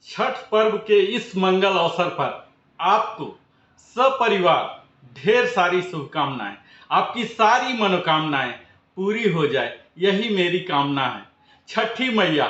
छठ पर्व के इस मंगल अवसर पर आपको सपरिवार ढेर सारी शुभकामनाएं, आपकी सारी मनोकामनाएं पूरी हो जाए, यही मेरी कामना है। छठी मैया,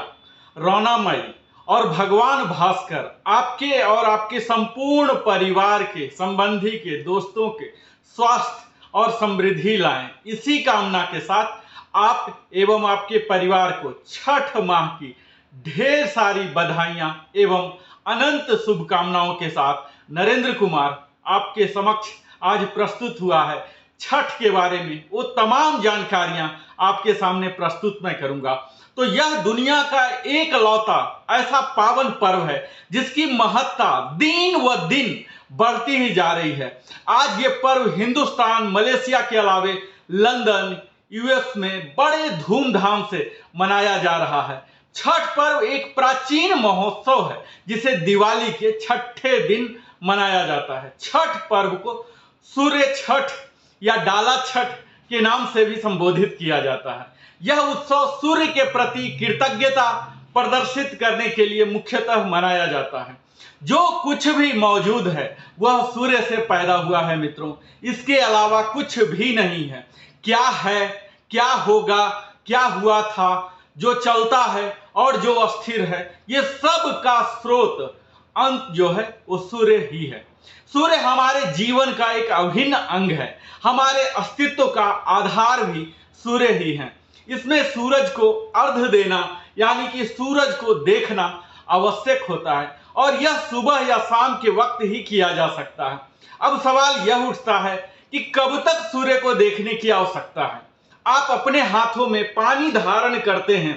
रौनामयी और भगवान भास्कर आपके और आपके संपूर्ण परिवार के, संबंधी के, दोस्तों के स्वास्थ्य और समृद्धि लाएं। इसी कामना के साथ आप एवं आपके परिवार को छठ माह की ढेर सारी बधाइयां एवं अनंत शुभकामनाओं के साथ नरेंद्र कुमार आपके समक्ष आज प्रस्तुत हुआ है। छठ के बारे में वो तमाम जानकारियां आपके सामने प्रस्तुत मैं करूंगा। तो यह दुनिया का एक लौता ऐसा पावन पर्व है जिसकी महत्ता दिन व दिन बढ़ती ही जा रही है। आज ये पर्व हिंदुस्तान, मलेशिया के अलावे लंदन, यूएस में बड़े धूमधाम से मनाया जा रहा है। छठ पर्व एक प्राचीन महोत्सव है जिसे दिवाली के छठे दिन मनाया जाता है। छठ पर्व को सूर्य छठ या डाला छठ के नाम से भी संबोधित किया जाता है। यह उत्सव सूर्य के प्रति कृतज्ञता प्रदर्शित करने के लिए मुख्यतः मनाया जाता है। जो कुछ भी मौजूद है वह सूर्य से पैदा हुआ है मित्रों, इसके अलावा कुछ भी नहीं है। क्या है, क्या होगा, क्या हुआ था, जो चलता है और जो अस्थिर है, ये सब का स्रोत अंत जो है वो सूर्य ही है। सूर्य हमारे जीवन का एक अभिन्न अंग है। हमारे अस्तित्व का आधार भी सूर्य ही है। इसमें सूरज को अर्घ देना यानी कि सूरज को देखना आवश्यक होता है और यह सुबह या शाम के वक्त ही किया जा सकता है। अब सवाल यह उठता है कि कब तक सूर्य को देखने की आवश्यकता है। आप अपने हाथों में पानी धारण करते हैं,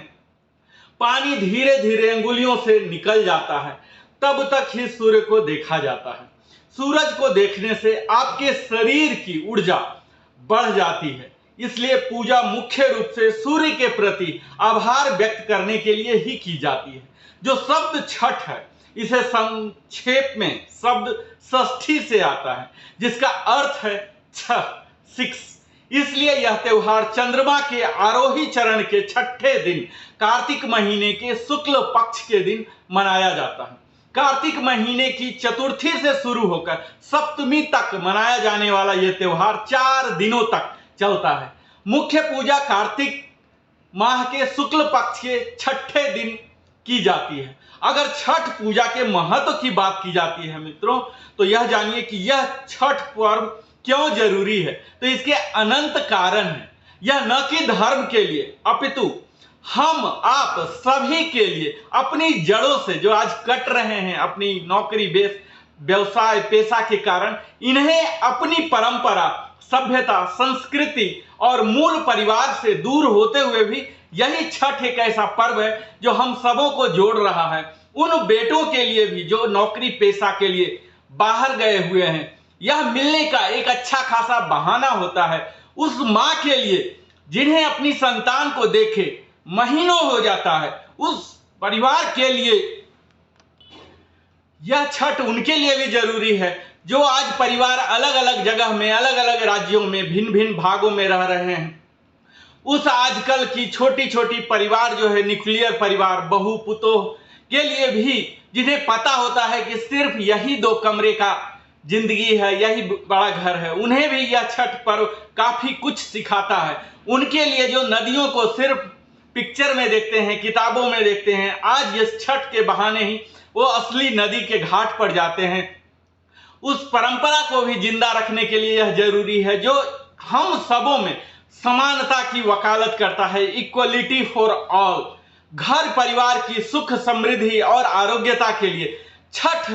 पानी धीरे धीरे अंगुलियों से निकल जाता है, तब तक ही सूर्य को देखा जाता है। सूरज को देखने से आपके शरीर की ऊर्जा बढ़ जाती है, इसलिए पूजा मुख्य रूप से सूर्य के प्रति आभार व्यक्त करने के लिए ही की जाती है। जो शब्द छठ है, इसे संक्षेप में शब्द षष्ठी से आता है जिसका अर्थ है छह, 6। इसलिए यह त्योहार चंद्रमा के आरोही चरण के छठे दिन कार्तिक महीने के शुक्ल पक्ष के दिन मनाया जाता है। कार्तिक महीने की चतुर्थी से शुरू होकर सप्तमी तक मनाया जाने वाला यह त्योहार 4 दिनों तक चलता है। मुख्य पूजा कार्तिक माह के शुक्ल पक्ष के छठे दिन की जाती है। अगर छठ पूजा के महत्व की बात की जाती है मित्रों, तो यह जानिए कि यह छठ पर्व क्यों जरूरी है। तो इसके अनंत कारण हैं। यह न कि धर्म के लिए अपितु हम आप सभी के लिए अपनी जड़ों से जो आज कट रहे हैं, अपनी नौकरी व्यवसाय पेशा के कारण, इन्हें अपनी परंपरा, सभ्यता, संस्कृति और मूल परिवार से दूर होते हुए भी यही छठ एक ऐसा पर्व है जो हम सबों को जोड़ रहा है। उन बेटों के लिए भी जो नौकरी पेशा के लिए बाहर गए हुए हैं, यह मिलने का एक अच्छा खासा बहाना होता है। उस मां के लिए जिन्हें अपनी संतान को देखे महीनों हो जाता है, उस परिवार के लिए यह छठ उनके लिए भी जरूरी है जो आज परिवार अलग अलग जगह में, अलग अलग राज्यों में, भिन्न भिन्न भागों में रह रहे हैं। उस आजकल की छोटी छोटी परिवार जो है, न्यूक्लियर परिवार, बहू पुतोह के लिए भी, जिन्हें पता होता है कि सिर्फ यही 2 कमरे का जिंदगी है, यही बड़ा घर है, उन्हें भी यह छठ पर्व काफी कुछ सिखाता है। उनके लिए जो नदियों को सिर्फ पिक्चर में देखते हैं, किताबों में देखते हैं, आज इस छठ के बहाने ही वो असली नदी के घाट पर जाते हैं। उस परंपरा को भी जिंदा रखने के लिए यह जरूरी है जो हम सबों में समानता की वकालत करता है, इक्वलिटी फॉर ऑल। घर परिवार की सुख, समृद्धि और आरोग्यता के लिए छठ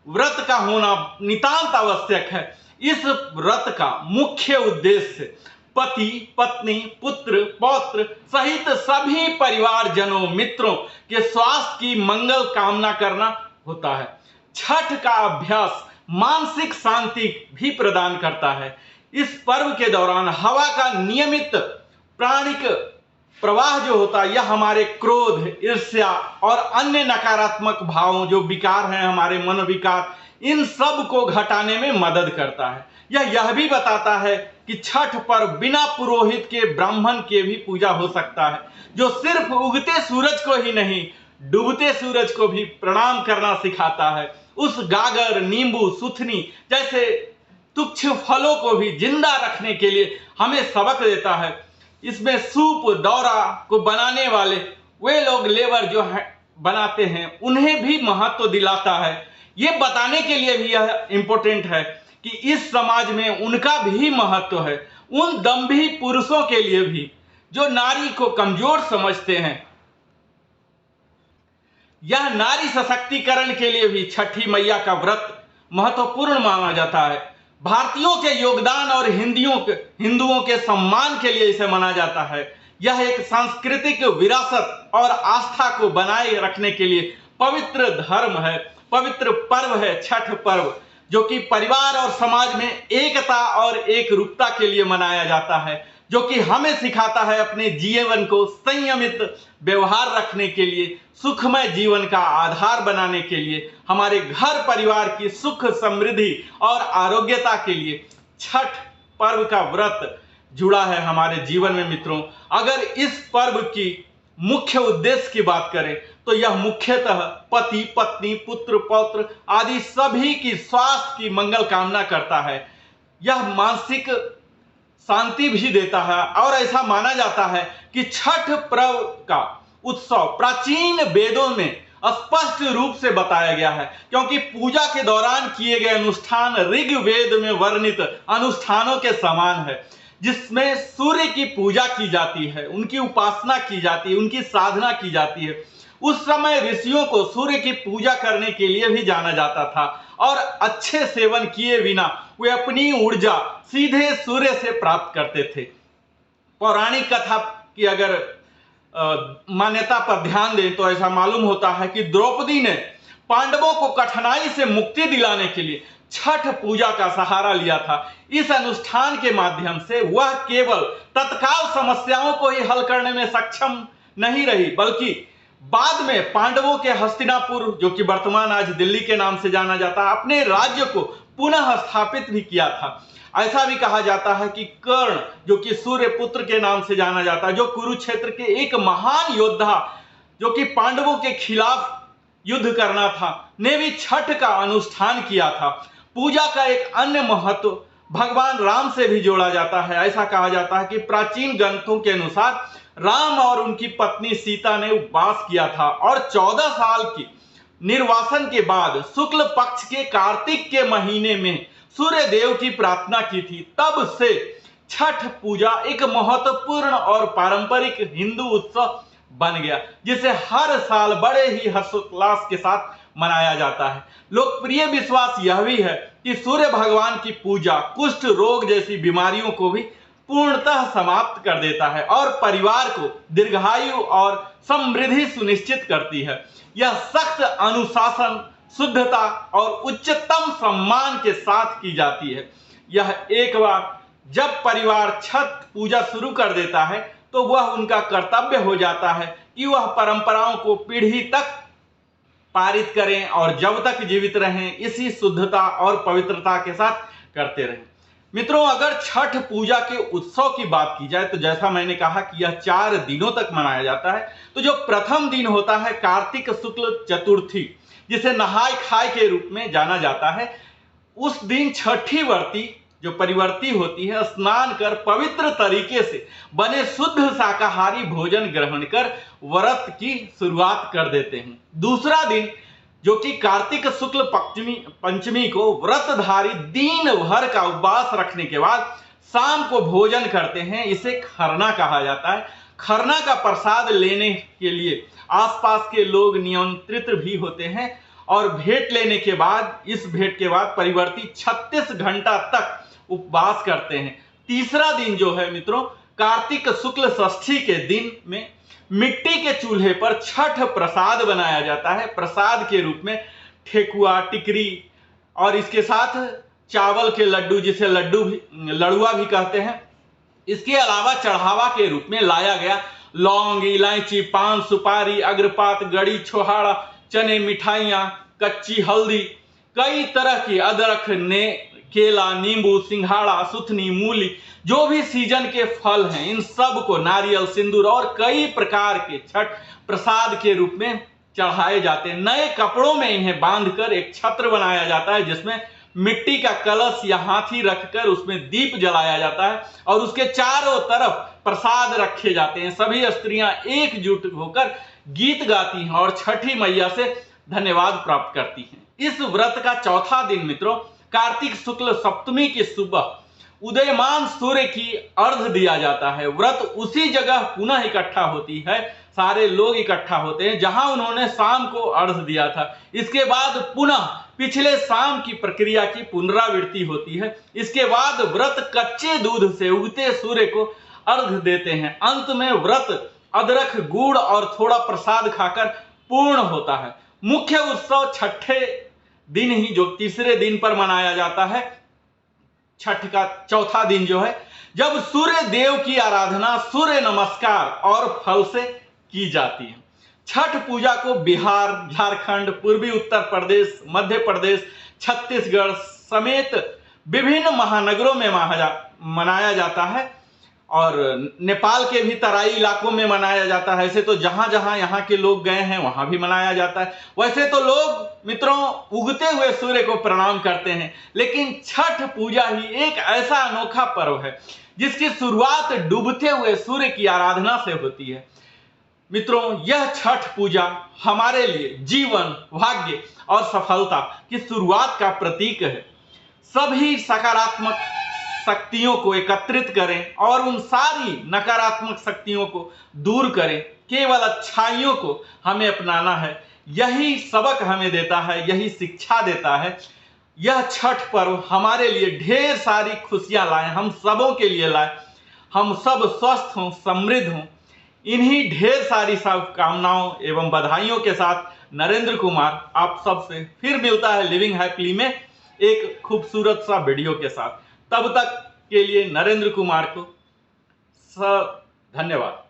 व्रत का होना नितांत आवश्यक है। इस व्रत का मुख्य उद्देश्य पति, पत्नी, पुत्र, पौत्र सहित सभी परिवारजनों, मित्रों के स्वास्थ्य की मंगल कामना करना होता है। छठ का अभ्यास मानसिक शांति भी प्रदान करता है। इस पर्व के दौरान हवा का नियमित प्राणिक प्रवाह जो होता है, यह हमारे क्रोध, ईर्ष्या और अन्य नकारात्मक भावों, जो विकार हैं हमारे मनोविकार, इन सब को घटाने में मदद करता है। यह भी बताता है कि छठ पर्व बिना पुरोहित के, ब्राह्मण के भी पूजा हो सकता है, जो सिर्फ उगते सूरज को ही नहीं, डूबते सूरज को भी प्रणाम करना सिखाता है, उस गागर, नींबू, सुथनी जैसे तुच्छ फलों को भी जिंदा रखने के लिए हमें सबक देता है। इसमें सूप दौरा को बनाने वाले वे लोग लेबर जो है बनाते हैं उन्हें भी महत्व दिलाता है। ये बताने के लिए भी यह इंपॉर्टेंट है कि इस समाज में उनका भी महत्व है। उन दम्भी पुरुषों के लिए भी जो नारी को कमजोर समझते हैं, यह नारी सशक्तिकरण के लिए भी छठी मैया का व्रत महत्वपूर्ण माना जाता है। भारतीयों के योगदान और हिंदुओं के सम्मान के लिए इसे माना जाता है। यह एक सांस्कृतिक विरासत और आस्था को बनाए रखने के लिए पवित्र धर्म है, पवित्र पर्व है छठ पर्व, जो कि परिवार और समाज में एकता और एकरूपता के लिए मनाया जाता है, जो कि हमें सिखाता है अपने जीवन को संयमित व्यवहार रखने के लिए, सुखमय जीवन का आधार बनाने के लिए, हमारे घर परिवार की सुख समृद्धि और आरोग्यता के लिए छठ पर्व का व्रत जुड़ा है हमारे जीवन में। मित्रों, अगर इस पर्व की मुख्य उद्देश्य की बात करें तो यह मुख्यतः पति, पत्नी, पुत्र, पौत्र आदि सभी की स्वास्थ्य की मंगल कामना करता है। यह मानसिक शांति भी देता है और ऐसा माना जाता है कि छठ पर्व का उत्सव प्राचीन वेदों में स्पष्ट रूप से बताया गया है, क्योंकि पूजा के दौरान किए गए अनुष्ठान ऋग्वेद में वर्णित अनुष्ठानों के समान है, जिसमें सूर्य की पूजा की जाती है, उनकी उपासना की जाती है, उनकी साधना की जाती है। उस समय ऋषियों को सूर्य की पूजा करने के लिए भी जाना जाता था और अच्छे सेवन किए बिना वे अपनी ऊर्जा सीधे सूर्य से प्राप्त करते थे। पौराणिक कथा की अगर मान्यता पर ध्यान दें तो ऐसा मालूम होता है कि द्रौपदी ने पांडवों को कठिनाई से मुक्ति दिलाने के लिए छठ पूजा का सहारा लिया था। इस अनुष्ठान के माध्यम से वह केवल तत्काल समस्याओं को ही हल करने में सक्षम नहीं रही, बल्कि बाद में पांडवों के हस्तिनापुर, जो कि वर्तमान आज दिल्ली के नाम से जाना जाता है, अपने राज्य को पुनः स्थापित भी किया था। ऐसा भी कहा जाता है कि कर्ण, जो कि सूर्य पुत्र के नाम से जाना जाता है, जो कुरुक्षेत्र के एक महान योद्धा, जो कि पांडवों के खिलाफ युद्ध करना था, ने भी छठ का अनुष्ठान किया था। पूजा का एक अन्य महत्व भगवान राम से भी जोड़ा जाता है। ऐसा कहा जाता है कि प्राचीन ग्रंथों के अनुसार राम और उनकी पत्नी सीता ने उपवास किया था और 14 साल की निर्वासन के बाद शुक्ल पक्ष के कार्तिक के महीने में सूर्य देव की प्रार्थना की थी। तब से छठ पूजा एक महत्वपूर्ण और पारंपरिक हिंदू उत्सव बन गया, जिसे हर साल बड़े ही हर्षोल्लास के साथ मनाया जाता है। लोकप्रिय विश्वास यह भी है कि सूर्य भगवान की पूजा कुष्ठ रोग जैसी बीमारियों को भी पूर्णतः समाप्त कर देता है और परिवार को दीर्घायु और समृद्धि सुनिश्चित करती है। यह सख्त अनुशासन, शुद्धता और उच्चतम सम्मान के साथ की जाती है। यह एक बार जब परिवार छठ पूजा शुरू कर देता है तो वह उनका कर्तव्य हो जाता है कि वह परंपराओं को पीढ़ी तक पारित करें और जब तक जीवित रहें इसी शुद्धता और पवित्रता के साथ करते रहें। मित्रों, अगर छठ पूजा के उत्सव की बात की जाए तो जैसा मैंने कहा कि यह 4 दिनों तक मनाया जाता है। तो जो प्रथम दिन होता है कार्तिक शुक्ल चतुर्थी, जिसे नहाय खाय के रूप में जाना जाता है, उस दिन छठी व्रती जो परिवर्ती होती है स्नान कर पवित्र तरीके से बने शुद्ध शाकाहारी भोजन ग्रहण कर व्रत की शुरुआत कर देते हैं। दूसरा दिन जो कि कार्तिक शुक्ल पंचमी को व्रतधारी दिन भर का उपवास रखने के बाद शाम को भोजन करते हैं, इसे खरना कहा जाता है। खरना का प्रसाद लेने के लिए आसपास के लोग निमंत्रित भी होते हैं और भेंट लेने के बाद, इस भेंट के बाद परिवर्ती 36 घंटा तक उपवास करते हैं। तीसरा दिन जो है मित्रों, कार्तिक शुक्ल षष्ठी के दिन में मिट्टी के चूल्हे पर छठ प्रसाद बनाया जाता है। प्रसाद के रूप में ठेकुआ, टिकरी और इसके साथ चावल के लड्डू, जिसे लड़ुआ भी कहते हैं। इसके अलावा चढ़ावा के रूप में लाया गया लौंग, इलायची, पान, सुपारी, अग्रपात, गड़ी, छोहाड़ा, चने, मिठाइयाँ, कच्ची हल्दी, कई तरह की अदरक, केला, नींबू, सिंघाड़ा, सुथनी, मूली, जो भी सीजन के फल हैं, इन सब को नारियल, सिंदूर और कई प्रकार के छठ प्रसाद के रूप में चढ़ाए जाते हैं। नए कपड़ों में इन्हें बांधकर एक छत्र बनाया जाता है जिसमें मिट्टी का कलश या हाथी रखकर उसमें दीप जलाया जाता है और उसके चारों तरफ प्रसाद रखे जाते हैं। सभी स्त्रियां एकजुट होकर गीत गाती हैं और छठी मैया से धन्यवाद प्राप्त करती हैं। इस व्रत का चौथा दिन मित्रों कार्तिक शुक्ल सप्तमी की सुबह उदयमान सूर्य की अर्घ दिया जाता है। व्रत उसी जगह पुनः इकट्ठा होती है, सारे लोग इकट्ठा होते हैं जहां उन्होंने शाम को अर्घ दिया था। इसके बाद पुनः पिछले शाम की प्रक्रिया की पुनरावृत्ति होती है। इसके बाद व्रत कच्चे दूध से उगते सूर्य को अर्घ देते हैं। अंत में व्रत अदरक गुड़ और थोड़ा प्रसाद खाकर पूर्ण होता है। मुख्य उत्सव छठे दिन ही जो तीसरे दिन पर मनाया जाता है, छठ का चौथा दिन जो है, जब सूर्य देव की आराधना सूर्य नमस्कार और फल से की जाती है। छठ पूजा को बिहार, झारखंड, पूर्वी उत्तर प्रदेश, मध्य प्रदेश, छत्तीसगढ़ समेत विभिन्न महानगरों में मनाया जाता है और नेपाल के भी तराई इलाकों में मनाया जाता है। ऐसे तो जहां जहां यहाँ के लोग गए हैं वहां भी मनाया जाता है। वैसे तो लोग मित्रों उगते हुए सूर्य को प्रणाम करते हैं, लेकिन छठ पूजा ही एक ऐसा अनोखा पर्व है जिसकी शुरुआत डूबते हुए सूर्य की आराधना से होती है। मित्रों यह छठ पूजा हमारे लिए जीवन, भाग्य और सफलता की शुरुआत का प्रतीक है। सभी सकारात्मक शक्तियों को एकत्रित करें और उन सारी नकारात्मक शक्तियों को दूर करें। केवल अच्छाइयों को हमें अपनाना है। यही सबक हमें देता है, यही शिक्षा देता है। यह छठ पर्व हमारे लिए ढेर सारी खुशियां लाए, हम सबों के लिए लाए। हम सब स्वस्थ हों, समृद्ध हों। इन्हीं ढेर सारी शुभकामनाओं एवं बधाइयों के साथ नरेंद्र कुमार आप सबसे फिर मिलता है लिविंग हैप्पीली में एक खूबसूरत सा वीडियो के साथ। तब तक के लिए नरेंद्र कुमार को धन्यवाद।